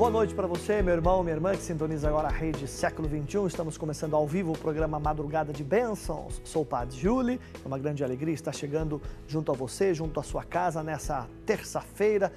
Boa noite para você, meu irmão, minha irmã, que sintoniza agora a Rede Século XXI. Estamos começando ao vivo o programa Madrugada de Bênçãos. Sou o Padre Júlio, é uma grande alegria estar chegando junto a você, junto à sua casa, nessa terça-feira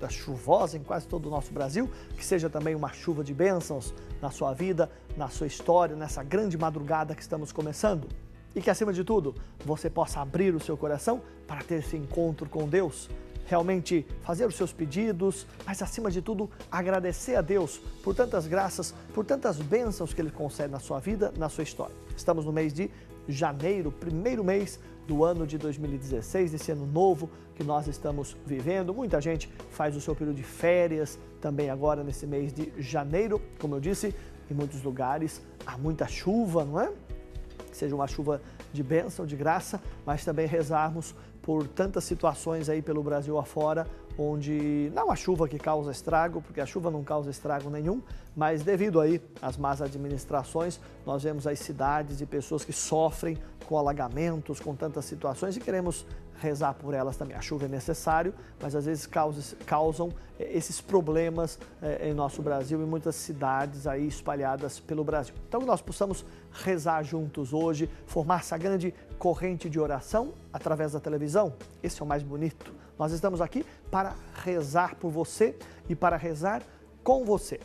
chuvosa em quase todo o nosso Brasil. Que seja também uma chuva de bênçãos na sua vida, na sua história, nessa grande madrugada que estamos começando. E que, acima de tudo, você possa abrir o seu coração para ter esse encontro com Deus, realmente fazer os seus pedidos, mas acima de tudo agradecer a Deus por tantas graças, por tantas bênçãos que Ele concede na sua vida, na sua história. Estamos no mês de janeiro, primeiro mês do ano de 2016, desse ano novo que nós estamos vivendo. Muita gente faz o seu período de férias também agora nesse mês de janeiro. Como eu disse, em muitos lugares há muita chuva, não é? Que seja uma chuva de bênção, de graça, mas também rezarmos por tantas situações aí pelo Brasil afora, onde não há chuva que causa estrago, porque a chuva não causa estrago nenhum, mas devido aí às más administrações, nós vemos as cidades e pessoas que sofrem com alagamentos, com tantas situações e queremos rezar por elas também. A chuva é necessário, mas às vezes causam esses problemas em nosso Brasil e muitas cidades aí espalhadas pelo Brasil. Então que nós possamos rezar juntos hoje, formar essa grande corrente de oração através da televisão. Esse é o mais bonito. Nós estamos aqui para rezar por você e para rezar com você.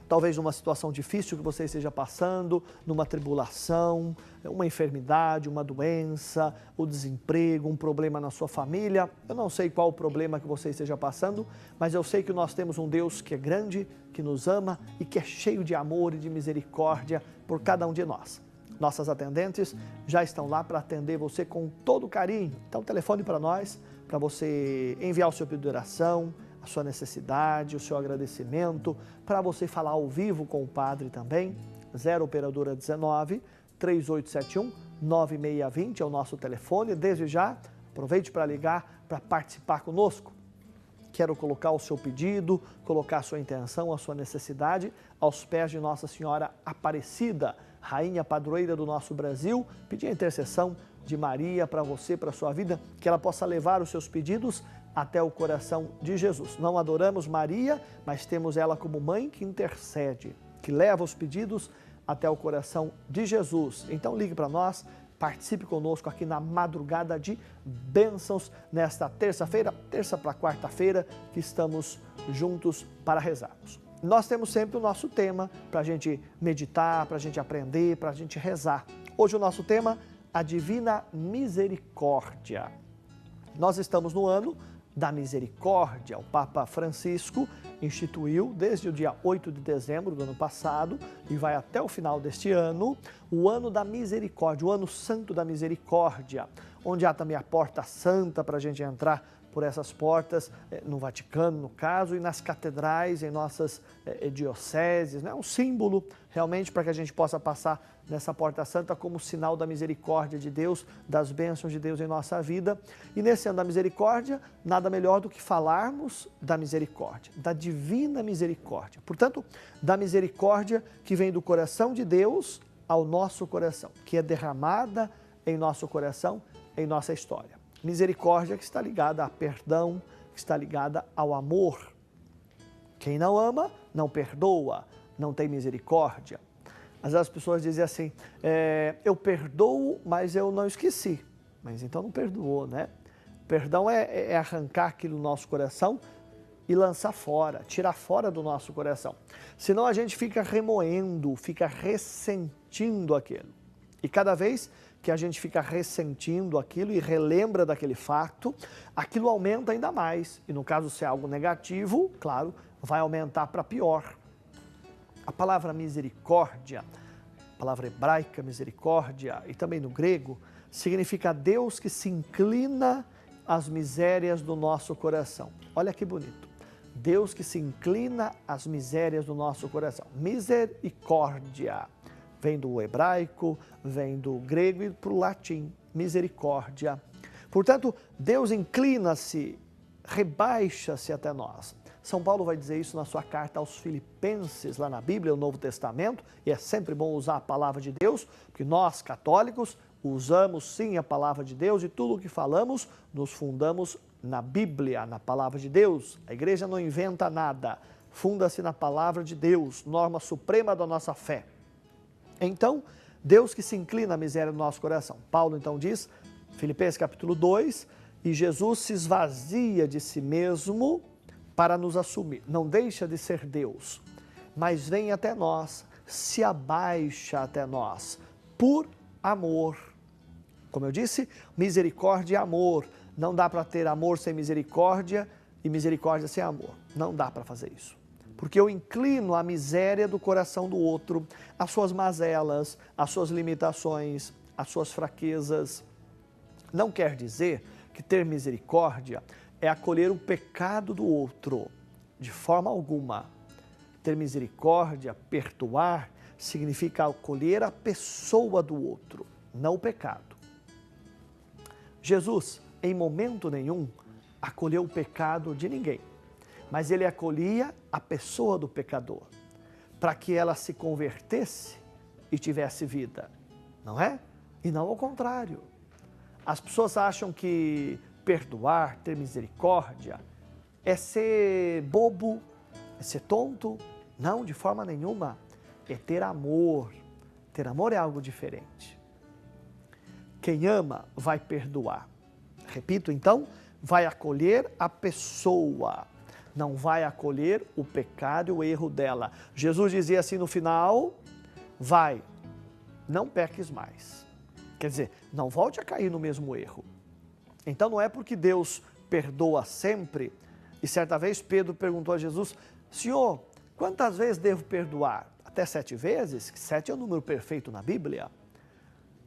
Talvez numa situação difícil que você esteja passando, numa tribulação, uma enfermidade, uma doença, o desemprego, um problema na sua família. Eu não sei qual o problema que você esteja passando, mas eu sei que nós temos um Deus que é grande, que nos ama e que é cheio de amor e de misericórdia por cada um de nós. Nossas atendentes já estão lá para atender você com todo carinho. Então telefone para nós, para você enviar o seu pedido de oração, a sua necessidade, o seu agradecimento, para você falar ao vivo com o Padre também. 0 operadora 19 3871 9620 é o nosso telefone. Desde já, aproveite para ligar, para participar conosco. Quero colocar o seu pedido, colocar a sua intenção, a sua necessidade aos pés de Nossa Senhora Aparecida, Rainha Padroeira do nosso Brasil, pedir a intercessão de Maria para você, para a sua vida, que ela possa levar os seus pedidos até o coração de Jesus. Não adoramos Maria, mas temos ela como mãe que intercede, que leva os pedidos até o coração de Jesus. Então ligue para nós, participe conosco aqui na madrugada de bênçãos nesta terça-feira, terça para quarta-feira, que estamos juntos para rezarmos. Nós temos sempre o nosso tema para a gente meditar, para a gente aprender, para a gente rezar. Hoje o nosso tema, a Divina Misericórdia. Nós estamos no ano da misericórdia. O Papa Francisco instituiu desde o dia 8 de dezembro do ano passado e vai até o final deste ano, o ano da misericórdia, o ano santo da misericórdia, onde há também a porta santa para a gente entrar por essas portas, no Vaticano, no caso, e nas catedrais, em nossas dioceses, né? Um símbolo realmente para que a gente possa passar nessa porta santa como sinal da misericórdia de Deus, das bênçãos de Deus em nossa vida. E nesse ano da misericórdia, nada melhor do que falarmos da misericórdia, da divina misericórdia. Portanto, da misericórdia que vem do coração de Deus ao nosso coração, que é derramada em nosso coração, em nossa história. Misericórdia que está ligada a perdão, que está ligada ao amor. Quem não ama, não perdoa, não tem misericórdia. Às vezes as pessoas dizem assim, eu perdoo, mas eu não esqueci. Mas então não perdoou, né? Perdão é arrancar aquilo do nosso coração e lançar fora, tirar fora do nosso coração. Senão a gente fica remoendo, fica ressentindo aquilo. E cada vez que a gente fica ressentindo aquilo e relembra daquele fato, aquilo aumenta ainda mais. E no caso, se é algo negativo, claro, vai aumentar para pior. A palavra misericórdia, a palavra hebraica misericórdia e também no grego, significa Deus que se inclina às misérias do nosso coração. Olha que bonito. Deus que se inclina às misérias do nosso coração. Misericórdia. Vem do hebraico, vem do grego e para o latim, misericórdia. Portanto, Deus inclina-se, rebaixa-se até nós. São Paulo vai dizer isso na sua carta aos Filipenses, lá na Bíblia, no Novo Testamento, e é sempre bom usar a palavra de Deus, porque nós, católicos, usamos sim a palavra de Deus e tudo o que falamos, nos fundamos na Bíblia, na palavra de Deus. A igreja não inventa nada, funda-se na palavra de Deus, norma suprema da nossa fé. Então, Deus que se inclina à miséria do nosso coração. Paulo então diz, Filipenses capítulo 2, e Jesus se esvazia de si mesmo para nos assumir. Não deixa de ser Deus, mas vem até nós, se abaixa até nós, por amor. Como eu disse, misericórdia e amor. Não dá para ter amor sem misericórdia e misericórdia sem amor. Não dá para fazer isso. Porque eu inclino a miséria do coração do outro, as suas mazelas, as suas limitações, as suas fraquezas. Não quer dizer que ter misericórdia é acolher o pecado do outro, de forma alguma. Ter misericórdia, perdoar, significa acolher a pessoa do outro, não o pecado. Jesus, em momento nenhum, acolheu o pecado de ninguém, mas ele acolhia a pessoa do pecador, para que ela se convertesse e tivesse vida, não é? E não ao contrário. As pessoas acham que perdoar, ter misericórdia, é ser bobo, é ser tonto. Não, de forma nenhuma. É ter amor. Ter amor é algo diferente. Quem ama vai perdoar. Repito, então, vai acolher a pessoa, não vai acolher o pecado e o erro dela. Jesus dizia assim no final, vai, não peques mais. Quer dizer, não volte a cair no mesmo erro. Então não é porque Deus perdoa sempre. E certa vez Pedro perguntou a Jesus, Senhor, quantas vezes devo perdoar? Até 7 vezes? 7 é o número perfeito na Bíblia.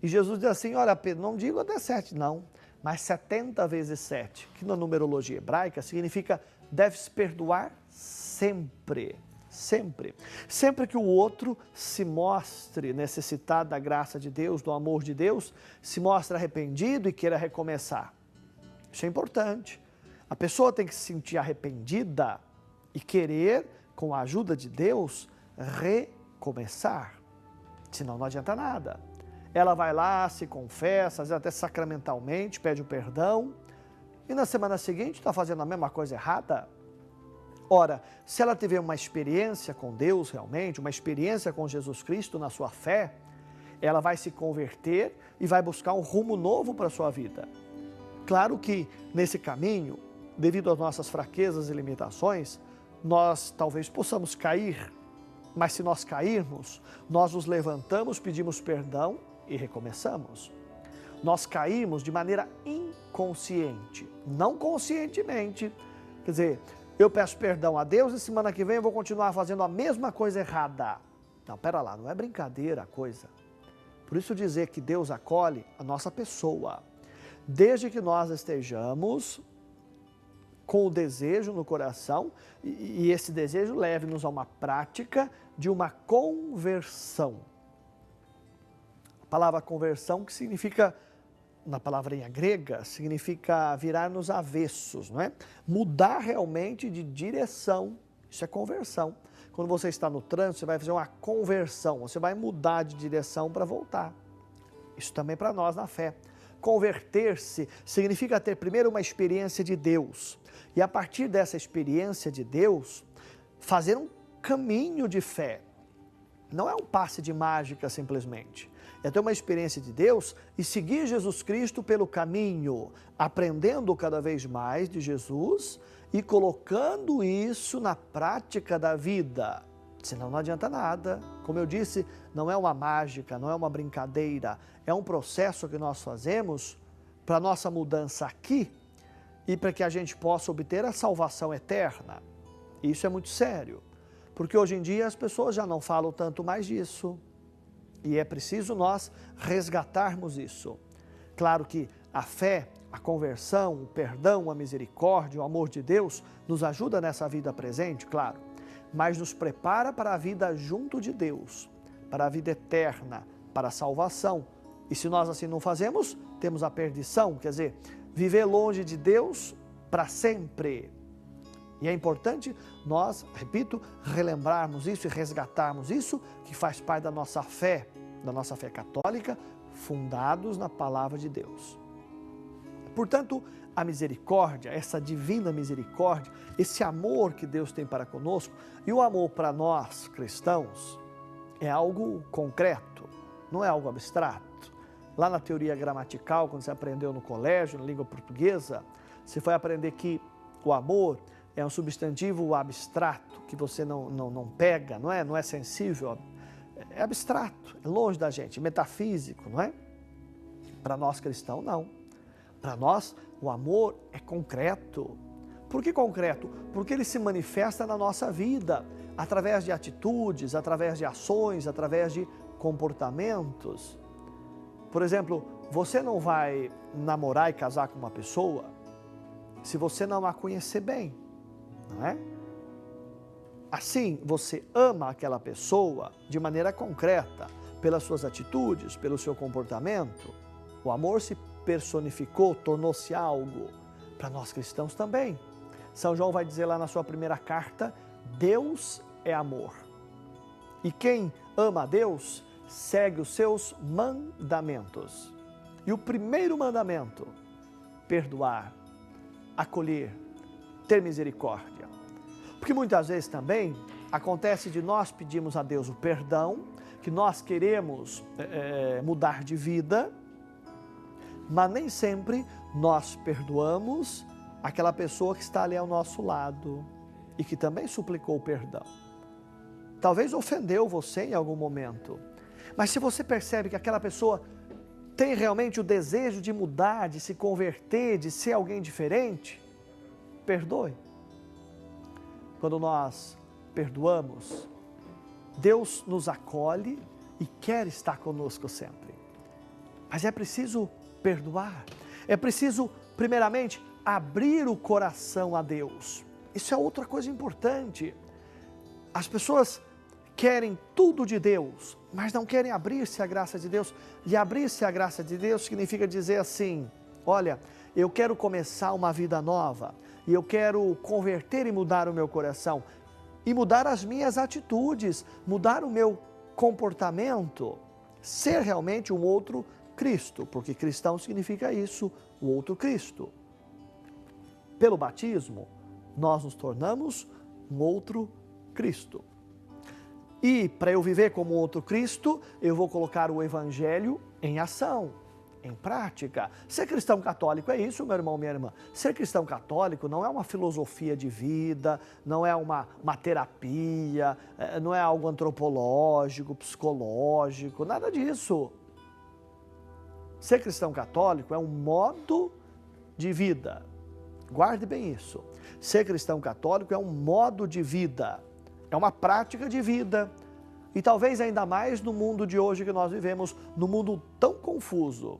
E Jesus diz assim, olha Pedro, não digo até 7 não, mas 70 vezes 7, que na numerologia hebraica significa deve-se perdoar sempre. Sempre. Sempre que o outro se mostre necessitado da graça de Deus, do amor de Deus, se mostre arrependido e queira recomeçar. Isso é importante. A pessoa tem que se sentir arrependida e querer, com a ajuda de Deus, recomeçar. Senão não adianta nada. Ela vai lá, se confessa, às vezes até sacramentalmente, pede o perdão, e na semana seguinte está fazendo a mesma coisa errada. Ora, se ela tiver uma experiência com Deus realmente, uma experiência com Jesus Cristo na sua fé, ela vai se converter e vai buscar um rumo novo para a sua vida. Claro que nesse caminho, devido às nossas fraquezas e limitações, nós talvez possamos cair, mas se nós cairmos, nós nos levantamos, pedimos perdão e recomeçamos. Nós caímos de maneira inconsciente, não conscientemente. Quer dizer, eu peço perdão a Deus e semana que vem eu vou continuar fazendo a mesma coisa errada. Não, pera lá, não é brincadeira a coisa. Por isso dizer que Deus acolhe a nossa pessoa, desde que nós estejamos com o desejo no coração e esse desejo leve-nos a uma prática de uma conversão. A palavra conversão que significa, na palavrinha grega, significa virar nos avessos, não é? Mudar realmente de direção, isso é conversão. Quando você está no trânsito, você vai fazer uma conversão, você vai mudar de direção para voltar. Isso também para nós na fé. Converter-se significa ter primeiro uma experiência de Deus. E a partir dessa experiência de Deus, fazer um caminho de fé. Não é um passe de mágica simplesmente. É ter uma experiência de Deus e seguir Jesus Cristo pelo caminho, aprendendo cada vez mais de Jesus e colocando isso na prática da vida. Senão não adianta nada. Como eu disse, não é uma mágica, não é uma brincadeira. É um processo que nós fazemos para a nossa mudança aqui e para que a gente possa obter a salvação eterna. Isso é muito sério, porque hoje em dia as pessoas já não falam tanto mais disso. E é preciso nós resgatarmos isso. Claro que a fé, a conversão, o perdão, a misericórdia, o amor de Deus nos ajuda nessa vida presente, claro, mas nos prepara para a vida junto de Deus, para a vida eterna, para a salvação. E se nós assim não fazemos, temos a perdição, quer dizer, viver longe de Deus para sempre. E é importante nós, repito, relembrarmos isso e resgatarmos isso, que faz parte da nossa fé católica, fundados na palavra de Deus. Portanto, a misericórdia, essa divina misericórdia, esse amor que Deus tem para conosco, e o amor para nós cristãos, é algo concreto, não é algo abstrato. Lá na teoria gramatical, quando você aprendeu no colégio, na língua portuguesa, você foi aprender que o amor é um substantivo abstrato, que você não pega, não é sensível, é abstrato, é longe da gente, metafísico, não é? Para nós cristãos, não. Para nós, o amor é concreto. Por que concreto? Porque ele se manifesta na nossa vida, através de atitudes, através de ações, através de comportamentos. Por exemplo, você não vai namorar e casar com uma pessoa se você não a conhecer bem, não é? Assim, você ama aquela pessoa de maneira concreta, pelas suas atitudes, pelo seu comportamento. O amor se personificou, tornou-se algo. Para nós cristãos também. São João vai dizer lá na sua primeira carta, Deus é amor. E quem ama a Deus, segue os seus mandamentos. E o primeiro mandamento, perdoar, acolher, ter misericórdia. Porque muitas vezes também acontece de nós pedirmos a Deus o perdão, que nós queremos mudar de vida, mas nem sempre nós perdoamos aquela pessoa que está ali ao nosso lado e que também suplicou o perdão. Talvez ofendeu você em algum momento, mas se você percebe que aquela pessoa tem realmente o desejo de mudar, de se converter, de ser alguém diferente, perdoe. Quando nós perdoamos, Deus nos acolhe e quer estar conosco sempre. Mas é preciso perdoar, é preciso, primeiramente, abrir o coração a Deus. Isso é outra coisa importante. As pessoas querem tudo de Deus, mas não querem abrir-se à graça de Deus. E abrir-se à graça de Deus significa dizer assim, olha, eu quero começar uma vida nova, e eu quero converter e mudar o meu coração, e mudar as minhas atitudes, mudar o meu comportamento, ser realmente um outro Cristo, porque cristão significa isso, o outro Cristo. Pelo batismo, nós nos tornamos um outro Cristo. E para eu viver como outro Cristo, eu vou colocar o Evangelho em ação, em prática. Ser cristão católico é isso, meu irmão, minha irmã. Ser cristão católico não é uma filosofia de vida, não é uma terapia, não é algo antropológico, psicológico, nada disso. Ser cristão católico é um modo de vida. Guarde bem isso. Ser cristão católico é um modo de vida, é uma prática de vida. E talvez ainda mais no mundo de hoje que nós vivemos, num mundo tão confuso,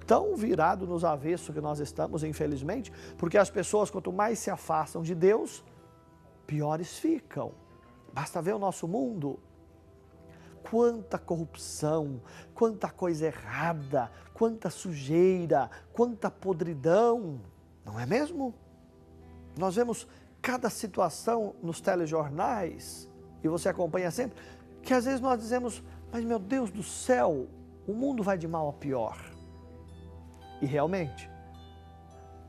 tão virado nos avessos que nós estamos, infelizmente, porque as pessoas, quanto mais se afastam de Deus, piores ficam. Basta ver o nosso mundo. Quanta corrupção, quanta coisa errada, quanta sujeira, quanta podridão, não é mesmo? Nós vemos cada situação nos telejornais, e você acompanha sempre, que às vezes nós dizemos, mas meu Deus do céu, o mundo vai de mal a pior. E realmente,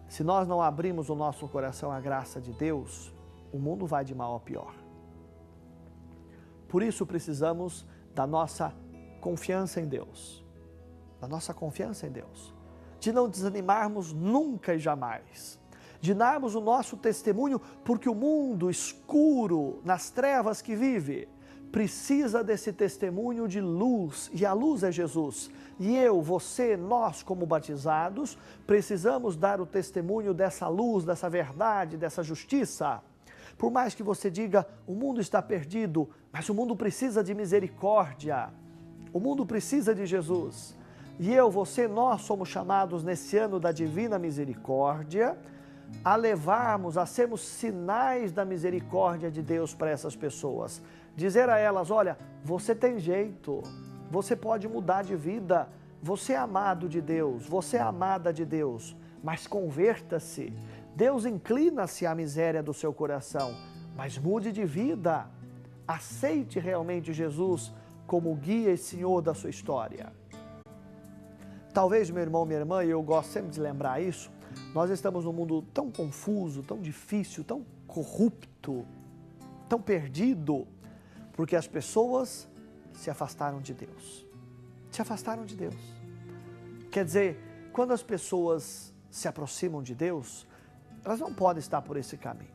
se nós não abrimos o nosso coração à graça de Deus, o mundo vai de mal a pior. Por isso precisamos da nossa confiança em Deus, da nossa confiança em Deus, de não desanimarmos nunca e jamais, de darmos o nosso testemunho, porque o mundo escuro, nas trevas que vive, precisa desse testemunho de luz, e a luz é Jesus. E eu, você, nós como batizados, precisamos dar o testemunho dessa luz, dessa verdade, dessa justiça. Por mais que você diga, o mundo está perdido, mas o mundo precisa de misericórdia, o mundo precisa de Jesus. E eu, você, nós somos chamados nesse ano da divina misericórdia, a levarmos, a sermos sinais da misericórdia de Deus para essas pessoas. Dizer a elas, olha, você tem jeito, você pode mudar de vida, você é amado de Deus, você é amada de Deus, mas converta-se. Deus inclina-se à miséria do seu coração, mas mude de vida. Aceite realmente Jesus como guia e Senhor da sua história. Talvez, meu irmão, minha irmã, e eu gosto sempre de lembrar isso, nós estamos num mundo tão confuso, tão difícil, tão corrupto, tão perdido, porque as pessoas se afastaram de Deus. Se afastaram de Deus. Quer dizer, quando as pessoas se aproximam de Deus, elas não podem estar por esse caminho.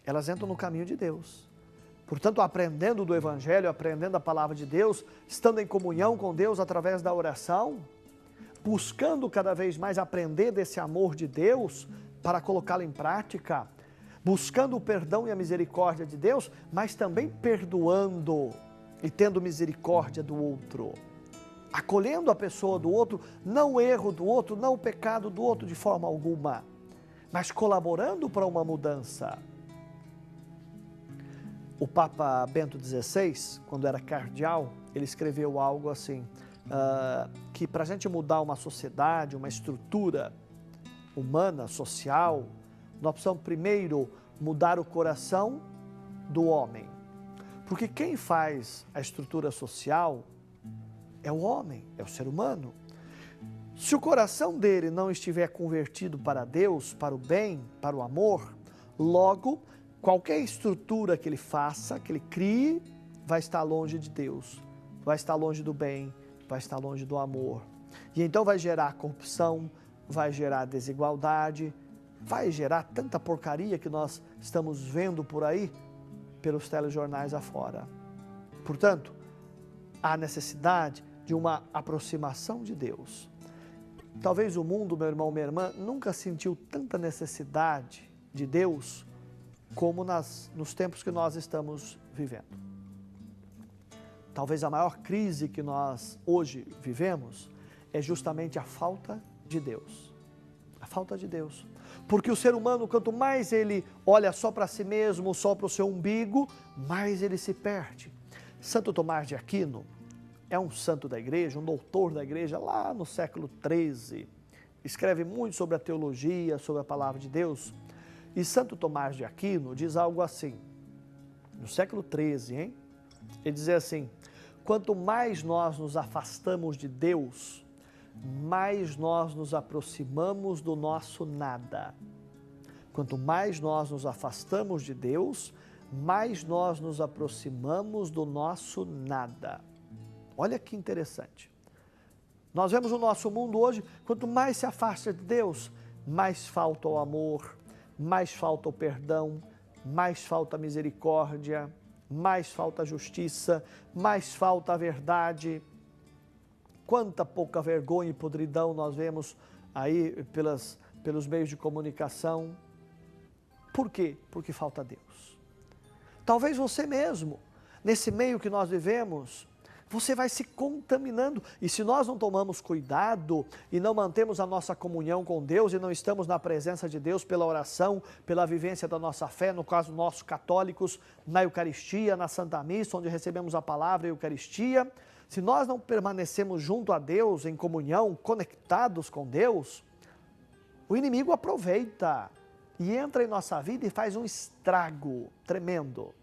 Elas entram no caminho de Deus. Portanto, aprendendo do Evangelho, aprendendo a palavra de Deus, estando em comunhão com Deus através da oração, buscando cada vez mais aprender desse amor de Deus para colocá-lo em prática, buscando o perdão e a misericórdia de Deus, mas também perdoando e tendo misericórdia do outro, acolhendo a pessoa do outro, não o erro do outro, não o pecado do outro de forma alguma, mas colaborando para uma mudança. O Papa Bento XVI, quando era cardeal, ele escreveu algo assim, que para a gente mudar uma sociedade, uma estrutura humana, social, nós precisamos primeiro mudar o coração do homem. Porque quem faz a estrutura social é o homem, é o ser humano. Se o coração dele não estiver convertido para Deus, para o bem, para o amor, logo, qualquer estrutura que ele faça, que ele crie, vai estar longe de Deus, vai estar longe do bem, vai estar longe do amor. E então vai gerar corrupção, vai gerar desigualdade, vai gerar tanta porcaria que nós estamos vendo por aí, pelos telejornais afora. Portanto, há necessidade de uma aproximação de Deus. Talvez o mundo, meu irmão, minha irmã, nunca sentiu tanta necessidade de Deus como nos tempos que nós estamos vivendo. Talvez a maior crise que nós hoje vivemos é justamente a falta de Deus. A falta de Deus. Porque o ser humano, quanto mais ele olha só para si mesmo, só para o seu umbigo, mais ele se perde. Santo Tomás de Aquino é um santo da igreja, um doutor da igreja lá no século XIII. Escreve muito sobre a teologia, sobre a palavra de Deus. E Santo Tomás de Aquino diz algo assim, no século XIII, hein? Ele dizia assim, quanto mais nós nos afastamos de Deus, mais nós nos aproximamos do nosso nada. Quanto mais nós nos afastamos de Deus, mais nós nos aproximamos do nosso nada. Olha que interessante. Nós vemos o nosso mundo hoje, quanto mais se afasta de Deus, mais falta o amor, mais falta o perdão, mais falta a misericórdia, mais falta a justiça, mais falta a verdade. Quanta pouca vergonha e podridão nós vemos aí pelos meios de comunicação. Por quê? Porque falta Deus. Talvez você mesmo, nesse meio que nós vivemos, você vai se contaminando. E se nós não tomamos cuidado e não mantemos a nossa comunhão com Deus e não estamos na presença de Deus pela oração, pela vivência da nossa fé, no caso nós católicos, na Eucaristia, na Santa Missa, onde recebemos a palavra e a Eucaristia, se nós não permanecemos junto a Deus, em comunhão, conectados com Deus, o inimigo aproveita e entra em nossa vida e faz um estrago tremendo.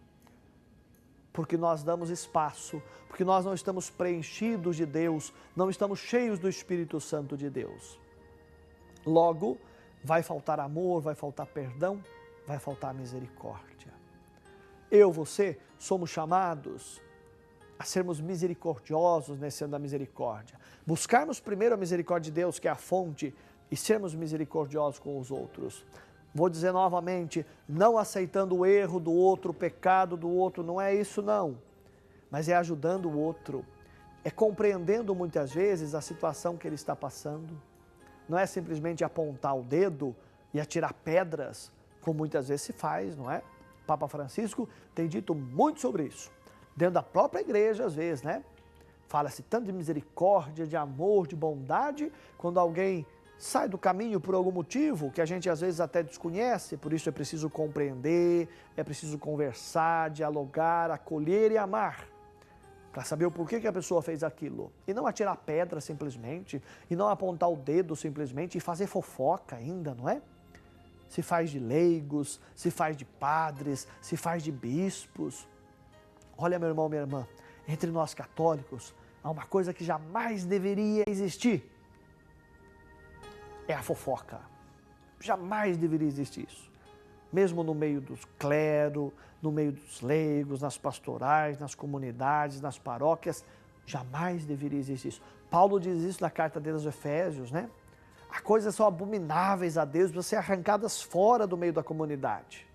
Porque nós damos espaço, porque nós não estamos preenchidos de Deus, não estamos cheios do Espírito Santo de Deus. Logo, vai faltar amor, vai faltar perdão, vai faltar misericórdia. Eu, você, somos chamados a sermos misericordiosos nesse ano da misericórdia. Buscarmos primeiro a misericórdia de Deus, que é a fonte, e sermos misericordiosos com os outros. Vou dizer novamente, não aceitando o erro do outro, o pecado do outro, não é isso não. Mas é ajudando o outro, é compreendendo muitas vezes a situação que ele está passando. Não é simplesmente apontar o dedo e atirar pedras, como muitas vezes se faz, não é? O Papa Francisco tem dito muito sobre isso. Dentro da própria igreja, às vezes, né? Fala-se tanto de misericórdia, de amor, de bondade, quando alguém sai do caminho por algum motivo, que a gente às vezes até desconhece, por isso é preciso compreender, é preciso conversar, dialogar, acolher e amar, para saber o porquê que a pessoa fez aquilo. E não atirar pedra simplesmente, e não apontar o dedo simplesmente, e fazer fofoca ainda, não é? Se faz de leigos, se faz de padres, se faz de bispos. Olha, meu irmão, minha irmã, entre nós católicos, há uma coisa que jamais deveria existir. É a fofoca. Jamais deveria existir isso. Mesmo no meio dos clero, no meio dos leigos, nas pastorais, nas comunidades, nas paróquias, jamais deveria existir isso. Paulo diz isso na carta dele aos Efésios, né? As coisas são abomináveis a Deus, precisam ser arrancadas fora do meio da comunidade.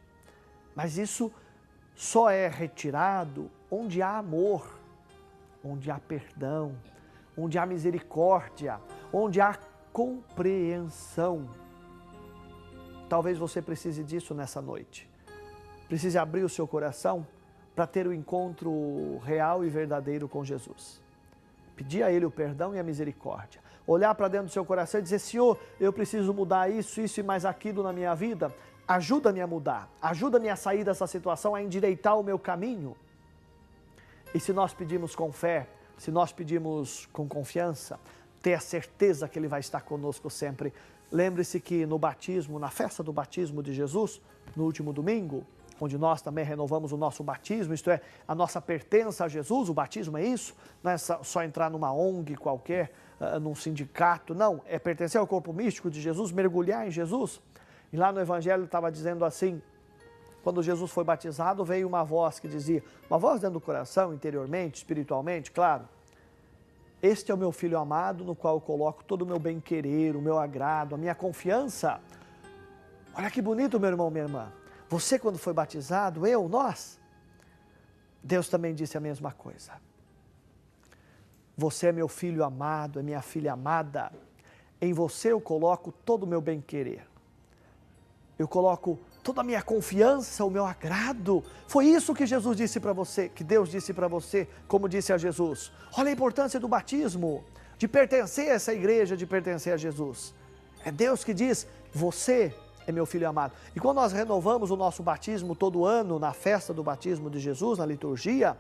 Mas isso só é retirado onde há amor, onde há perdão, onde há misericórdia, onde há compreensão. Talvez você precise disso nessa noite. Precise abrir o seu coração para ter o encontro real e verdadeiro com Jesus. Pedir a Ele o perdão e a misericórdia. Olhar para dentro do seu coração e dizer: Senhor, eu preciso mudar isso e mais aquilo na minha vida. Ajuda-me a mudar. Ajuda-me a sair dessa situação, a endireitar o meu caminho. E se nós pedimos com fé, se nós pedimos com confiança, ter a certeza que Ele vai estar conosco sempre. Lembre-se que no batismo, na festa do batismo de Jesus, no último domingo, onde nós também renovamos o nosso batismo, isto é, a nossa pertença a Jesus, o batismo é isso, não é só entrar numa ONG qualquer, num sindicato, não, é pertencer ao corpo místico de Jesus, mergulhar em Jesus. E lá no Evangelho estava dizendo assim, quando Jesus foi batizado, veio uma voz que dizia, uma voz dentro do coração, interiormente, espiritualmente, claro, este é o meu Filho amado, no qual eu coloco todo o meu bem-querer, o meu agrado, a minha confiança. Olha que bonito, meu irmão, minha irmã. Você, quando foi batizado, nós, Deus também disse a mesma coisa. Você é meu filho amado, é minha filha amada. Em você eu coloco todo o meu bem-querer. Eu coloco toda a minha confiança, o meu agrado. Foi isso que Jesus disse para você, que Deus disse para você, como disse a Jesus. Olha a importância do batismo, de pertencer a essa igreja, de pertencer a Jesus. É Deus que diz, você é meu filho amado. E quando nós renovamos o nosso batismo todo ano, na festa do batismo de Jesus, na liturgia,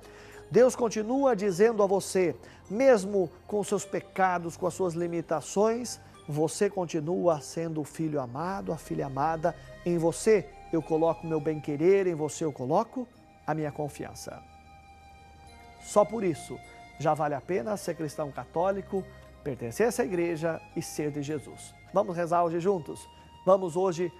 Deus continua dizendo a você, mesmo com os seus pecados, com as suas limitações, você continua sendo o filho amado, a filha amada. Em você eu coloco o meu bem-querer, em você eu coloco a minha confiança. Só por isso já vale a pena ser cristão católico, pertencer a essa igreja e ser de Jesus. Vamos rezar hoje juntos? Vamos hoje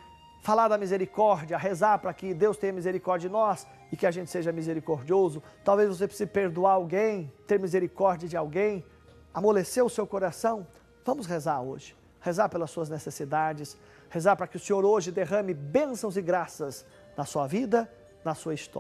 falar da misericórdia, rezar para que Deus tenha misericórdia de nós e que a gente seja misericordioso. Talvez você precise perdoar alguém, ter misericórdia de alguém, amolecer o seu coração. Vamos rezar hoje, rezar pelas suas necessidades, rezar para que o Senhor hoje derrame bênçãos e graças na sua vida, na sua história.